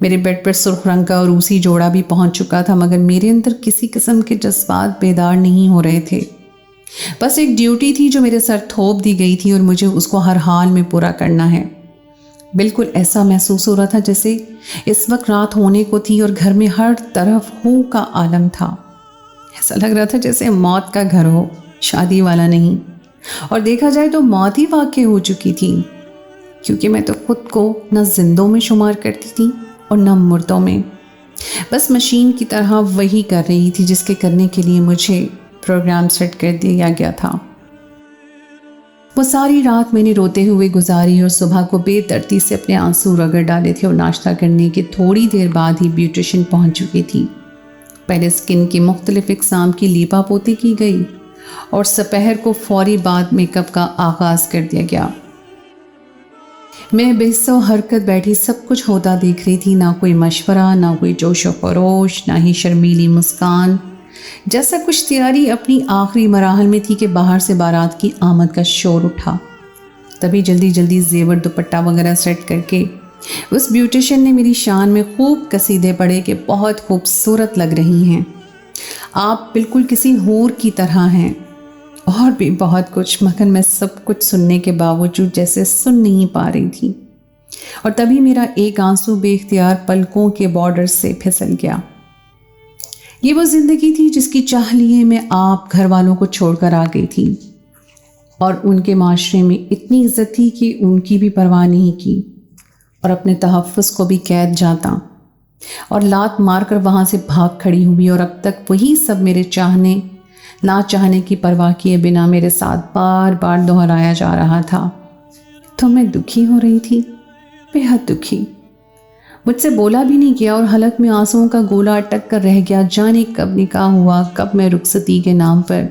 میرے بیڈ پر سرخ رنگ کا روسی جوڑا بھی پہنچ چکا تھا، مگر میرے اندر کسی قسم کے جذبات بیدار نہیں ہو رہے تھے۔ بس ایک ڈیوٹی تھی جو میرے سر تھوپ دی گئی تھی اور مجھے اس کو ہر حال میں پورا کرنا ہے۔ بالکل ایسا محسوس ہو رہا تھا جیسے اس وقت رات ہونے کو تھی اور گھر میں ہر طرف ہو کا عالم تھا۔ ایسا لگ رہا تھا جیسے موت کا گھر ہو، شادی والا نہیں، اور دیکھا جائے تو موت ہی واقع ہو چکی تھی، کیونکہ میں تو خود کو نہ زندوں میں شمار کرتی تھی اور نہ مردوں میں، بس مشین کی طرح وہی کر رہی تھی جس کے کرنے کے لیے مجھے پروگرام سیٹ کر دیا گیا تھا۔ وہ ساری رات میں نے روتے ہوئے گزاری اور صبح کو بے ترتیب سے اپنے آنسو رگڑ ڈالے تھے، اور ناشتہ کرنے کے تھوڑی دیر بعد ہی بیوٹیشین پہنچ چکی تھی۔ پہلے سکن کی مختلف اقسام کی لیپا پوتی کی گئی اور سپہر کو فوری بعد میک اپ کا آغاز کر دیا گیا۔ میں بے حص و حرکت بیٹھی سب کچھ ہوتا دیکھ رہی تھی، نہ کوئی مشورہ، نہ کوئی جوش و خروش، نہ ہی شرمیلی مسکان۔ جیسا کچھ تیاری اپنی آخری مراحل میں تھی کہ باہر سے بارات کی آمد کا شور اٹھا۔ تبھی جلدی جلدی زیور دوپٹہ وغیرہ سیٹ کر کے اس بیوٹیشین نے میری شان میں خوب قصیدے پڑھے کہ بہت خوبصورت لگ رہی ہیں آپ، بالکل کسی حور کی طرح ہیں، اور بھی بہت کچھ، مگر میں سب کچھ سننے کے باوجود جیسے سن نہیں پا رہی تھی۔ اور تبھی میرا ایک آنسو بے اختیار پلکوں کے بارڈر سے پھسل گیا۔ یہ وہ زندگی تھی جس کی چاہ لیے میں آپ گھر والوں کو چھوڑ کر آ گئی تھی، اور ان کے معاشرے میں اتنی عزت تھی کہ ان کی بھی پرواہ نہیں کی، اور اپنے تحفظ کو بھی قید جاتا اور لات مار کر وہاں سے بھاگ کھڑی ہوئی، اور اب تک وہی سب میرے چاہنے نہ چاہنے کی پرواہ کیے بنا میرے ساتھ بار بار دہرایا جا رہا تھا۔ تو میں دکھی ہو رہی تھی، بے حد دکھی۔ مجھ سے بولا بھی نہیں گیا اور حلق میں آنسوؤں کا گولا اٹک کر رہ گیا۔ جانے کب نکاح ہوا، کب میں رخصتی کے نام پر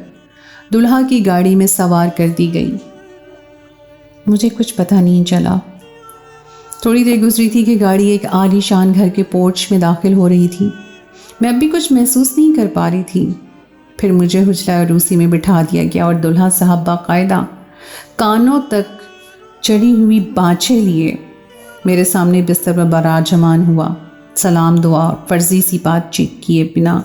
دلہا کی گاڑی میں سوار کر دی گئی، مجھے کچھ پتہ نہیں چلا۔ تھوڑی دیر گزری تھی کہ گاڑی ایک عالی شان گھر کے پورچ میں داخل ہو رہی تھی۔ میں اب بھی کچھ محسوس نہیں کر پا رہی تھی۔ پھر مجھے حجرہ عروسی میں بٹھا دیا گیا اور دلہا صاحب باقاعدہ کانوں تک چڑھی ہوئی بانچھیں لیے میرے سامنے بستر پر براجمان ہوا۔ سلام دعا اور فرضی سی بات چیت کیے بنا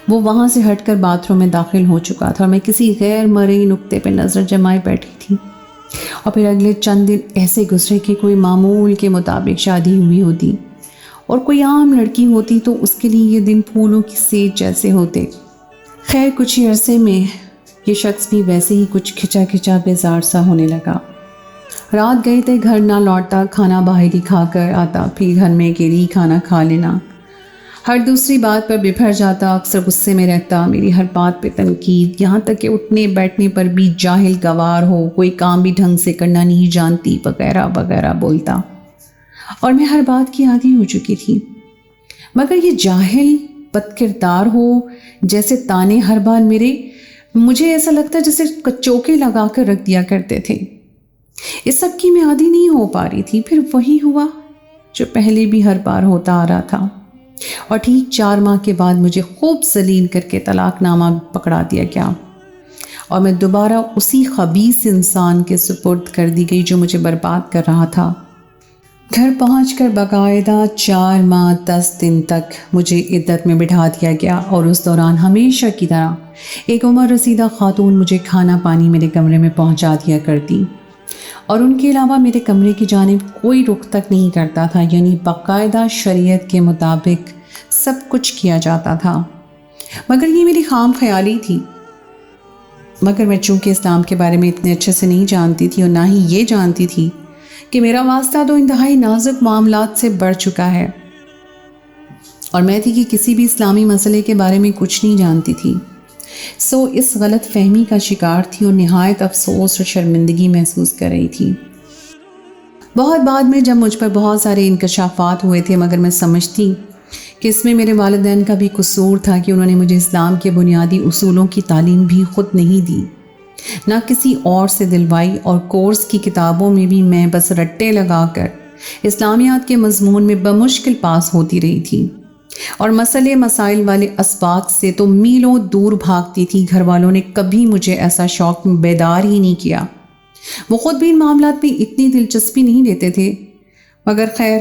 وہ وہاں سے ہٹ کر باتھ روم میں داخل ہو چکا تھا، اور میں کسی غیر مرئی نقطے پہ نظر جمائے بیٹھی تھی۔ اور پھر اگلے چند دن ایسے گزرے کہ کوئی معمول کے مطابق شادی ہوئی ہوتی اور کوئی عام لڑکی ہوتی تو اس کے لیے یہ دن پھولوں کی سیج جیسے ہوتے۔ خیر کچھ ہی عرصے میں یہ شخص بھی ویسے ہی کچھ کھچا کھچا بیزار سا ہونے لگا۔ رات گئے تھے گھر نہ لوٹتا، کھانا باہر ہی کھا کر آتا، پھر گھر میں اکیلی ہی کھانا کھا لینا، ہر دوسری بات پر بپھر جاتا، اکثر غصے میں رہتا، میری ہر بات پہ تنقید، یہاں تک کہ اٹھنے بیٹھنے پر بھی جاہل گوار ہو، کوئی کام بھی ڈھنگ سے کرنا نہیں جانتی وغیرہ وغیرہ بولتا، اور میں ہر بات کی عادی ہو چکی تھی۔ مگر یہ جاہل بد کردار ہو جیسے تانے ہر بار مجھے ایسا لگتا جیسے کچوکے لگا کر رکھ دیا کرتے تھے۔ اس سب کی میں عادی نہیں ہو پا رہی تھی۔ پھر وہی ہوا جو پہلے بھی ہر بار ہوتا آ رہا تھا، اور ٹھیک 4 ماہ کے بعد مجھے خوب ذلیل کر کے طلاق نامہ پکڑا دیا گیا، اور میں دوبارہ اسی خبیث انسان کے سپرد کر دی گئی جو مجھے برباد کر رہا تھا۔ گھر پہنچ کر باقاعدہ 4 ماہ 10 دن تک مجھے عدت میں بٹھا دیا گیا، اور اس دوران ہمیشہ کی طرح ایک عمر رسیدہ خاتون مجھے کھانا پانی میرے کمرے میں پہنچا دیا کرتی، اور ان کے علاوہ میرے کمرے کی جانب کوئی رخ تک نہیں کرتا تھا، یعنی باقاعدہ شریعت کے مطابق سب کچھ کیا جاتا تھا۔ مگر یہ میری خام خیالی تھی، مگر میں چونکہ اسلام کے بارے میں اتنے اچھے سے نہیں جانتی تھی، اور نہ ہی یہ جانتی تھی کہ میرا واسطہ تو انتہائی نازک معاملات سے بڑھ چکا ہے، اور میں تھی کہ کسی بھی اسلامی مسئلے کے بارے میں کچھ نہیں جانتی تھی، سو اس غلط فہمی کا شکار تھی اور نہایت افسوس اور شرمندگی محسوس کر رہی تھی۔ بہت بعد میں جب مجھ پر بہت سارے انکشافات ہوئے تھے، مگر میں سمجھتی کہ اس میں میرے والدین کا بھی قصور تھا کہ انہوں نے مجھے اسلام کے بنیادی اصولوں کی تعلیم بھی خود نہیں دی، نہ کسی اور سے دلوائی، اور کورس کی کتابوں میں بھی میں بس رٹے لگا کر اسلامیات کے مضمون میں بمشکل پاس ہوتی رہی تھی، اور مسئلے مسائل والے اسباق سے تو میلوں دور بھاگتی تھی۔ گھر والوں نے کبھی مجھے ایسا شوق بیدار ہی نہیں کیا، وہ خود بھی ان معاملات میں اتنی دلچسپی نہیں لیتے تھے، مگر خیر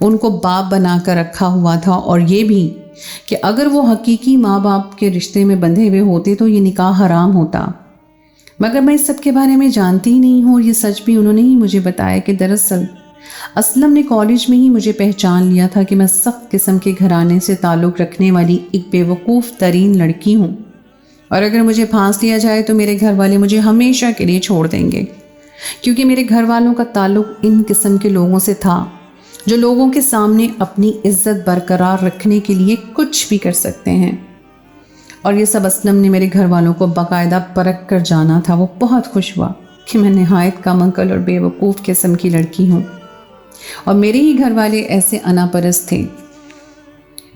ان کو باپ بنا کر رکھا ہوا تھا، اور یہ بھی کہ اگر وہ حقیقی ماں باپ کے رشتے میں بندھے ہوئے ہوتے تو یہ نکاح حرام ہوتا۔ مگر میں اس سب کے بارے میں جانتی ہی نہیں ہوں، اور یہ سچ بھی انہوں نے ہی مجھے بتایا کہ دراصل اسلم نے کالج میں ہی مجھے پہچان لیا تھا کہ میں سخت قسم کے گھرانے سے تعلق رکھنے والی ایک بے وقوف ترین لڑکی ہوں، اور اگر مجھے پھانس لیا جائے تو میرے گھر والے مجھے ہمیشہ کے لیے چھوڑ دیں گے، کیونکہ میرے گھر والوں کا تعلق ان قسم کے لوگوں سے تھا جو لوگوں کے سامنے اپنی عزت برقرار رکھنے کے لیے کچھ بھی کر سکتے ہیں۔ اور یہ سب اسلم نے میرے گھر والوں کو باقاعدہ پرکھ کر جانا تھا۔ وہ بہت خوش ہوا کہ میں نہایت کم عقل اور بے وقوف قسم کی لڑکی ہوں، اور میرے ہی گھر والے ایسے انا پرست تھے۔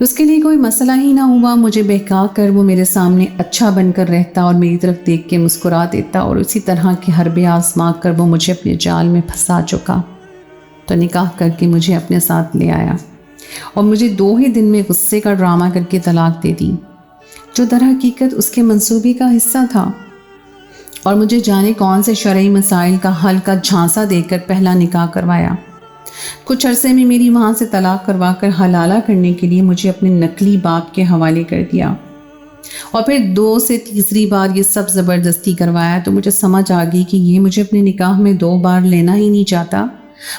اس کے لیے کوئی مسئلہ ہی نہ ہوا، مجھے بہکا کر وہ میرے سامنے اچھا بن کر رہتا اور میری طرف دیکھ کے مسکرا دیتا، اور اسی طرح کے حربے آزما کر وہ مجھے اپنے جال میں پھنسا چکا تو نکاح کر کے مجھے اپنے ساتھ لے آیا، اور مجھے 2 ہی دن میں غصے کا ڈرامہ کر کے طلاق دے دی، جو در حقیقت اس کے منصوبے کا حصہ تھا، اور مجھے جانے کون سے شرعی مسائل کا حل کا جھانسا دے کر پہلا نکاح کروایا۔ کچھ عرصے میں میری وہاں سے طلاق کروا کر حلالہ کرنے کے لیے مجھے اپنے نقلی باپ کے حوالے کر دیا، اور پھر 2 سے تیسری بار یہ سب زبردستی کروایا تو مجھے سمجھ آ گئی کہ یہ مجھے اپنے نکاح میں 2 بار لینا ہی نہیں چاہتا،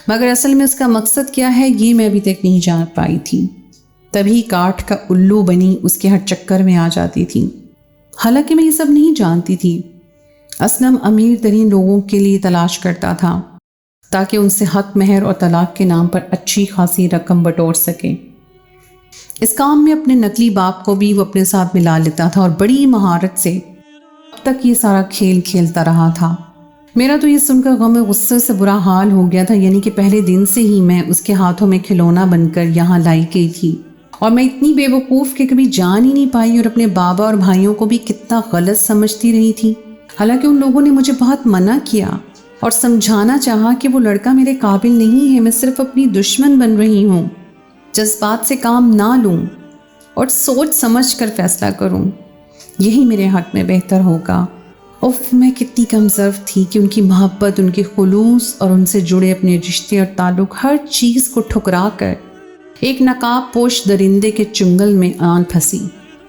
مگر اصل میں اس کا مقصد کیا ہے یہ میں ابھی تک نہیں جان پائی تھی۔ تبھی کاٹھ کا الو بنی اس کے ہر چکر میں آ جاتی تھی، حالانکہ میں یہ سب نہیں جانتی تھی۔ اسلم امیر ترین لوگوں کے لیے تلاش کرتا تھا تاکہ ان سے حق مہر اور طلاق کے نام پر اچھی خاصی رقم بٹور سکے۔ اس کام میں اپنے نقلی باپ کو بھی وہ اپنے ساتھ ملا لیتا تھا، اور بڑی مہارت سے اب تک یہ سارا کھیل کھیلتا رہا تھا۔ میرا تو یہ سن کر غم و غصے سے برا حال ہو گیا تھا، یعنی کہ پہلے دن سے ہی میں اس کے ہاتھوں میں کھلونا بن کر یہاں لائی گئی تھی، اور میں اتنی بے وقوف کہ کبھی جان ہی نہیں پائی، اور اپنے بابا اور بھائیوں کو بھی کتنا غلط سمجھتی رہی تھی۔ حالانکہ ان لوگوں نے مجھے بہت منع کیا اور سمجھانا چاہا کہ وہ لڑکا میرے قابل نہیں ہے، میں صرف اپنی دشمن بن رہی ہوں، جذبات سے کام نہ لوں اور سوچ سمجھ کر فیصلہ کروں، یہی میرے حق میں بہتر ہوگا۔ اف، میں کتنی کم ظرف تھی کہ ان کی محبت، ان کے خلوص اور ان سے جڑے اپنے رشتے اور تعلق، ہر چیز کو ٹھکرا کر ایک نقاب پوش درندے کے چنگل میں آن پھنسی،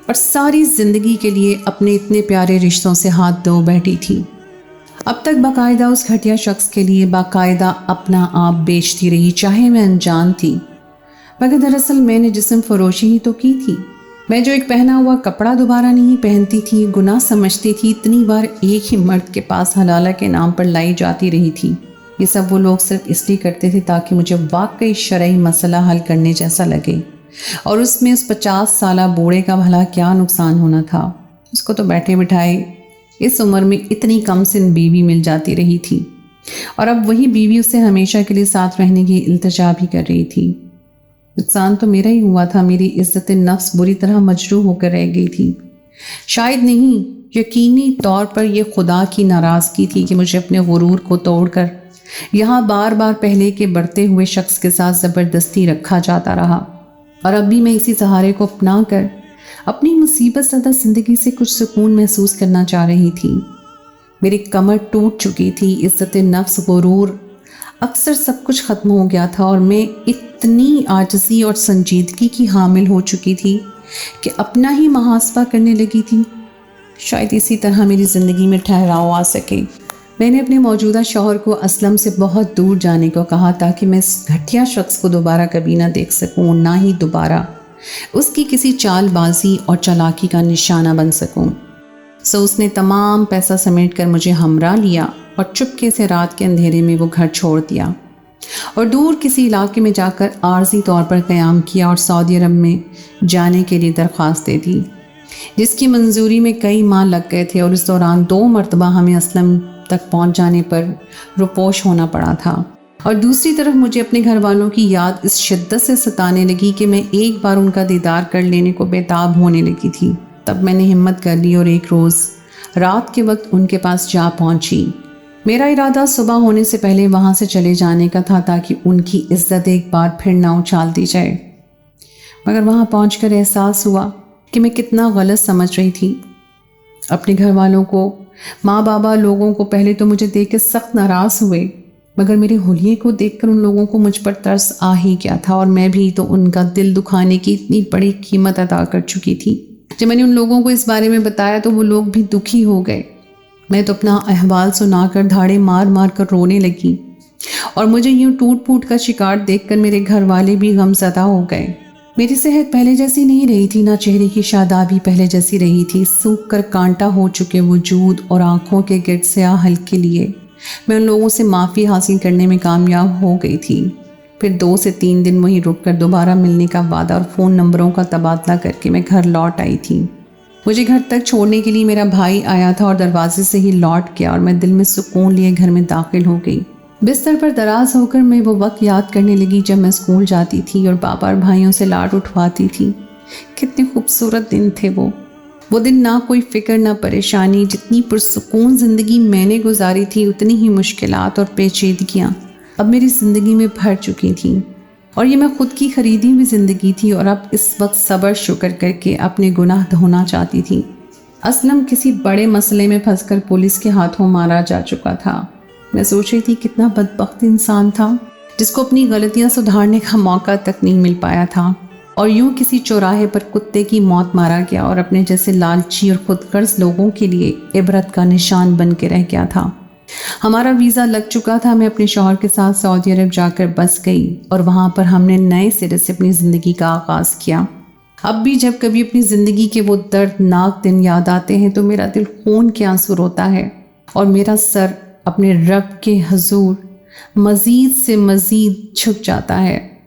اور ساری زندگی کے لیے اپنے اتنے پیارے رشتوں سے ہاتھ دھو بیٹھی تھی۔ اب تک باقاعدہ اس گھٹیا شخص کے لیے باقاعدہ اپنا آپ بیچتی رہی، چاہے میں انجان تھی، مگر دراصل میں نے جسم فروشی ہی تو کی تھی۔ میں جو ایک پہنا ہوا کپڑا دوبارہ نہیں پہنتی تھی، گناہ سمجھتی تھی، اتنی بار ایک ہی مرد کے پاس حلالہ کے نام پر لائی جاتی رہی تھی۔ یہ سب وہ لوگ صرف اس لیے کرتے تھے تاکہ مجھے واقعی شرعی مسئلہ حل کرنے جیسا لگے، اور اس میں اس 50 سالہ بوڑھے کا بھلا کیا نقصان ہونا تھا؟ اس کو تو بیٹھے بٹھائے اس عمر میں اتنی کم سن بیوی مل جاتی رہی تھی، اور اب وہی بیوی اسے ہمیشہ کے لیے ساتھ رہنے کی التجا بھی کر رہی تھی۔ نقصان تو میرا ہی ہوا تھا، میری عزت نفس بری طرح مجروح ہو کر رہ گئی تھی۔ شاید نہیں، یقینی طور پر یہ خدا کی ناراضگی تھی کہ مجھے اپنے غرور کو توڑ کر یہاں بار بار پہلے کے بڑھتے ہوئے شخص کے ساتھ زبردستی رکھا جاتا رہا، اور اب بھی میں اسی سہارے کو اپنا کر اپنی مصیبت زدہ زندگی سے کچھ سکون محسوس کرنا چاہ رہی تھی۔ میری کمر ٹوٹ چکی تھی، عزت نفس، غرور، اکثر سب کچھ ختم ہو گیا تھا، اور میں اتنی عاجزی اور سنجیدگی کی حامل ہو چکی تھی کہ اپنا ہی محاسبہ کرنے لگی تھی۔ شاید اسی طرح میری زندگی میں ٹھہراؤ آ سکے۔ میں نے اپنے موجودہ شوہر کو اسلم سے بہت دور جانے کو کہا تاکہ میں اس گھٹیا شخص کو دوبارہ کبھی نہ دیکھ سکوں، نہ ہی دوبارہ اس کی کسی چال بازی اور چالاکی کا نشانہ بن سکوں۔ سو اس نے تمام پیسہ سمیٹ کر مجھے ہمراہ لیا اور چپکے سے رات کے اندھیرے میں وہ گھر چھوڑ دیا، اور دور کسی علاقے میں جا کر عارضی طور پر قیام کیا، اور سعودی عرب میں جانے کے لیے درخواست دے دی، جس کی منظوری میں کئی ماہ لگ گئے تھے، اور اس دوران 2 مرتبہ ہمیں اسلم تک پہنچ جانے پر روپوش ہونا پڑا تھا۔ اور دوسری طرف مجھے اپنے گھر والوں کی یاد اس شدت سے ستانے لگی کہ میں ایک بار ان کا دیدار کر لینے کو بےتاب ہونے لگی تھی۔ تب میں نے ہمت کر لی اور ایک روز رات کے وقت ان کے پاس جا پہنچی۔ میرا ارادہ صبح ہونے سے پہلے وہاں سے چلے جانے کا تھا تاکہ ان کی عزت ایک بار پھر نہ اچھال دی جائے، مگر وہاں پہنچ کر احساس ہوا کہ میں کتنا غلط سمجھ رہی تھی۔ اپنے گھر والوں کو، ماں بابا، لوگوں کو پہلے تو مجھے دیکھ کے سخت ناراض ہوئے، مگر میرے حلیے کو دیکھ کر ان لوگوں کو مجھ پر ترس آ ہی کیا تھا، اور میں بھی تو ان کا دل دکھانے کی اتنی بڑی قیمت ادا کر چکی تھی۔ جب میں نے ان لوگوں کو اس بارے میں بتایا تو وہ لوگ بھی دکھی ہو گئے۔ میں تو اپنا احوال سنا کر دھاڑے مار مار کر رونے لگی، اور مجھے یوں ٹوٹ پھوٹ کا شکار دیکھ کر میرے گھر والے بھی غم زدہ ہو گئے۔ میری صحت پہلے جیسی نہیں رہی تھی، نہ چہرے کی شادابی پہلے جیسی رہی تھی۔ سوکھ کر کانٹا ہو چکے وجود اور آنکھوں کے گرد سیاہ ہلکے لیے میں ان لوگوں سے معافی حاصل کرنے میں کامیاب ہو گئی تھی۔ پھر 2 سے 3 دن وہیں رک کر دوبارہ ملنے کا وعدہ اور فون نمبروں کا تبادلہ کر کے میں گھر لوٹ آئی تھی۔ مجھے گھر تک چھوڑنے کے لیے میرا بھائی آیا تھا اور دروازے سے ہی لوٹ گیا، اور میں دل میں سکون لیے گھر میں داخل ہو گئی۔ بستر پر دراز ہو کر میں وہ وقت یاد کرنے لگی جب میں اسکول جاتی تھی اور پاپا اور بھائیوں سے لاڈ اٹھواتی تھی۔ کتنے خوبصورت دن تھے وہ دن، نہ کوئی فکر نہ پریشانی۔ جتنی پرسکون زندگی میں نے گزاری تھی، اتنی ہی مشکلات اور پیچیدگیاں اب میری زندگی میں بھر چکی تھیں، اور یہ میں خود کی خریدی ہوئی زندگی تھی، اور اب اس وقت صبر شکر کر کے اپنے گناہ دھونا چاہتی تھی۔ اسلم کسی بڑے مسئلے میں پھنس کر پولیس کے ہاتھوں مارا جا چکا تھا۔ میں سوچ رہی تھی کتنا بدبخت انسان تھا جس کو اپنی غلطیاں سدھارنے کا موقع تک نہیں مل پایا تھا، اور یوں کسی چوراہے پر کتے کی موت مارا گیا، اور اپنے جیسے لالچی اور خود غرض لوگوں کے لیے عبرت کا نشان بن کے رہ گیا تھا۔ ہمارا ویزا لگ چکا تھا، میں اپنے شوہر کے ساتھ سعودی عرب جا کر بس گئی، اور وہاں پر ہم نے نئے سرے سے اپنی زندگی کا آغاز کیا۔ اب بھی جب کبھی اپنی زندگی کے وہ دردناک دن یاد آتے ہیں تو میرا دل خون کے آنسو روتا ہے، اور میرا سر اپنے رب کے حضور مزید سے مزید جھک جاتا ہے۔